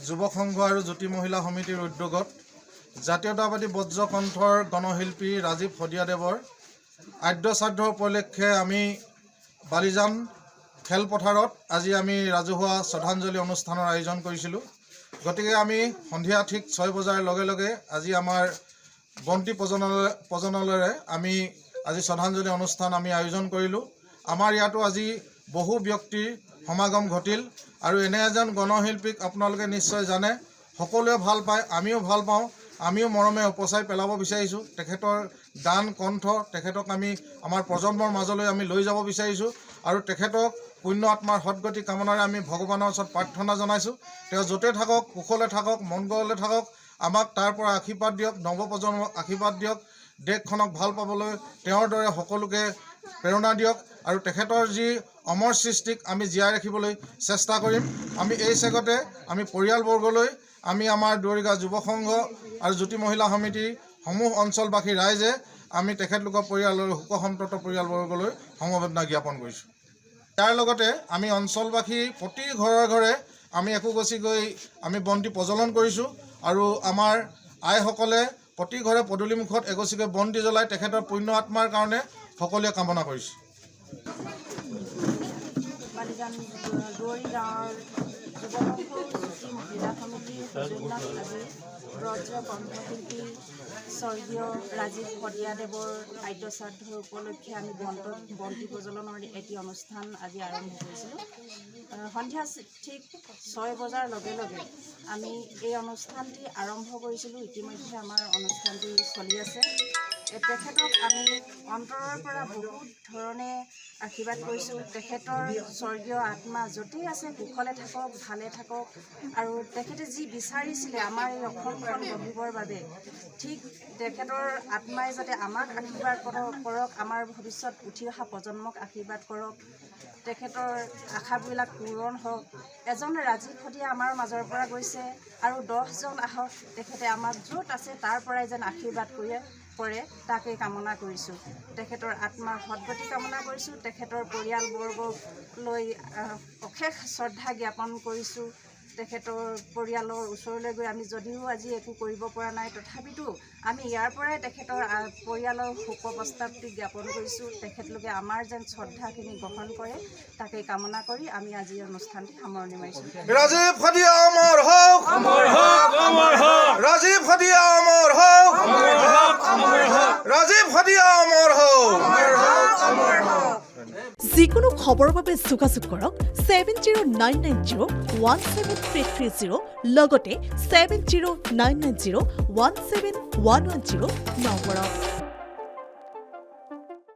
যুৱক সংঘ আৰু জ্যোতি মহিলা সমিতিৰ উদ্যোগত জাতীয়তাবাদী বজ্ৰকণ্ঠৰ গণশিল্পী ৰাজীৱ শদিয়াদেৱৰ আদ্য শ্ৰাদ্ধ উপলক্ষে আমি বালিজান খেলপথাৰত আজি আমি ৰাজহুৱা শ্ৰদ্ধাঞ্জলি অনুষ্ঠানৰ আয়োজন কৰিছিলোঁ। গতিকে আমি সন্ধিয়া ঠিক 6 বজাৰ লগে লগে আজি আমাৰ বন্তি প্ৰজননেৰে আমি আজি শ্ৰদ্ধাঞ্জলি অনুষ্ঠান আমি আয়োজন কৰিলোঁ। আমাৰ ইয়াতো আজি বহু ব্যক্তিৰ সমাগম ঘটিল আৰু এনে এজন গণশিল্পীক আপোনালোকে নিশ্চয় জানে, সকলোৱে ভাল পায়, আমিও ভাল পাওঁ, আমিও মৰমে উপচাই পেলাব বিচাৰিছোঁ। তেখেতৰ গান কণ্ঠ তেখেতক আমি আমাৰ প্ৰজন্মৰ মাজলৈ আমি লৈ যাব বিচাৰিছোঁ আৰু তেখেতক পুণ্য আত্মাৰ সদ্গতি কামনাৰে আমি ভগৱানৰ ওচৰত প্ৰাৰ্থনা জনাইছোঁ। তেওঁ য'তে থাকক, কুশলে থাকক, মংগলে থাকক, আমাক তাৰ পৰা আশীৰ্বাদ দিয়ক, নৱপ্ৰজন্মক আশীৰ্বাদ দিয়ক, দেশখনক ভাল পাবলৈ তেওঁৰ দৰে সকলোকে প্ৰেৰণা দিয়ক আৰু তেখেতৰ যি অমৰ সৃষ্টিক আমি জীয়াই ৰাখিবলৈ চেষ্টা কৰিম। আমি এই চেগতে আমি পৰিয়ালবৰ্গলৈ আমি আমাৰ দুৱৰিগা যুৱ সংঘ আৰু জ্যোতি মহিলা সমিতিৰ সমূহ অঞ্চলবাসী ৰাইজে আমি তেখেতলোকৰ পৰিয়ালৰ শোকসন্তপ্ত পৰিয়ালবৰ্গলৈ সমবেদনা জ্ঞাপন কৰিছোঁ। ইয়াৰ লগতে আমি অঞ্চলবাসী প্ৰতি ঘৰে ঘৰে আমি একোগছি গৈ আমি বন্তি প্ৰজ্বলন কৰিছোঁ আৰু আমাৰ আইসকলে প্ৰতি ঘৰে পদূলিমুখত এগছিকৈ বন্তি জ্বলাই তেখেতৰ পুণ্য আত্মাৰ কাৰণে সকলোৱে কামনা কৰিছোঁ। বালিজান দুৱৰী গাঁৱৰ যুৱ সংঘ জ্যোতি মহিলা সমিতিৰ সৌজন্যত আজি ব্ৰজ কণ্ঠশিল্পী স্বৰ্গীয় ৰাজীৱ শদিয়াদেৱৰ আদ্য শ্ৰাদ্ধৰ উপলক্ষে আমি বন্তি প্ৰজ্বলনৰ এটি অনুষ্ঠান আজি আৰম্ভ কৰিছিলোঁ। সন্ধিয়া ঠিক 6 বজাৰ লগে লগে আমি এই অনুষ্ঠানটি আৰম্ভ কৰিছিলোঁ। ইতিমধ্যে আমাৰ অনুষ্ঠানটি চলি আছে। তেখেতক আমি অন্তৰৰ পৰা বহুত ধৰণে আশীৰ্বাদ কৰিছোঁ। তেখেতৰ স্বৰ্গীয় আত্মা য'তেই আছে কুশলে থাকক, ভালে থাকক আৰু তেখেতে যি বিচাৰিছিলে আমাৰ এই অসমখন গঢ়িবৰ বাবে, ঠিক তেখেতৰ আত্মাই যাতে আমাক আশীৰ্বাদ কৰক, আমাৰ ভৱিষ্যত উঠি অহা প্ৰজন্মক আশীৰ্বাদ কৰক, তেখেতৰ আশাবিলাক পূৰণ হওক। এজন ৰাজীৱ শদিয়া আমাৰ মাজৰ পৰা গৈছে আৰু 10জন আহক, তেখেতে আমাক য'ত আছে তাৰ পৰাই যেন আশীৰ্বাদ কৰে তাকেই কামনা কৰিছোঁ। তেখেতৰ আত্মাৰ সদ্গতি কামনা কৰিছোঁ। তেখেতৰ পৰিয়ালবৰ্গলৈ অশেষ শ্ৰদ্ধা জ্ঞাপন কৰিছোঁ। তেখেতৰ পৰিয়ালৰ ওচৰলৈ গৈ আমি যদিও আজি একো কৰিব পৰা নাই, তথাপিতো আমি ইয়াৰ পৰাই তেখেতৰ পৰিয়ালৰ শোক প্ৰস্তাৱটি জ্ঞাপন কৰিছোঁ। তেখেতলোকে আমাৰ যেন শ্ৰদ্ধাখিনি গ্ৰহণ কৰে তাকেই কামনা কৰি আমি আজি অনুষ্ঠানটি সামৰণি মাৰিছোঁ। ৰাজীৱ শদিয়া অমৰ হওক, ৰাজীৱ শদিয়া অমৰ হওক, ৰাজীৱ শদিয়া অমৰ হওক। যিকোনো খবৰৰ বাবে যোগাযোগ কৰক 7099017330 লগতে 7099017110 নম্বৰত।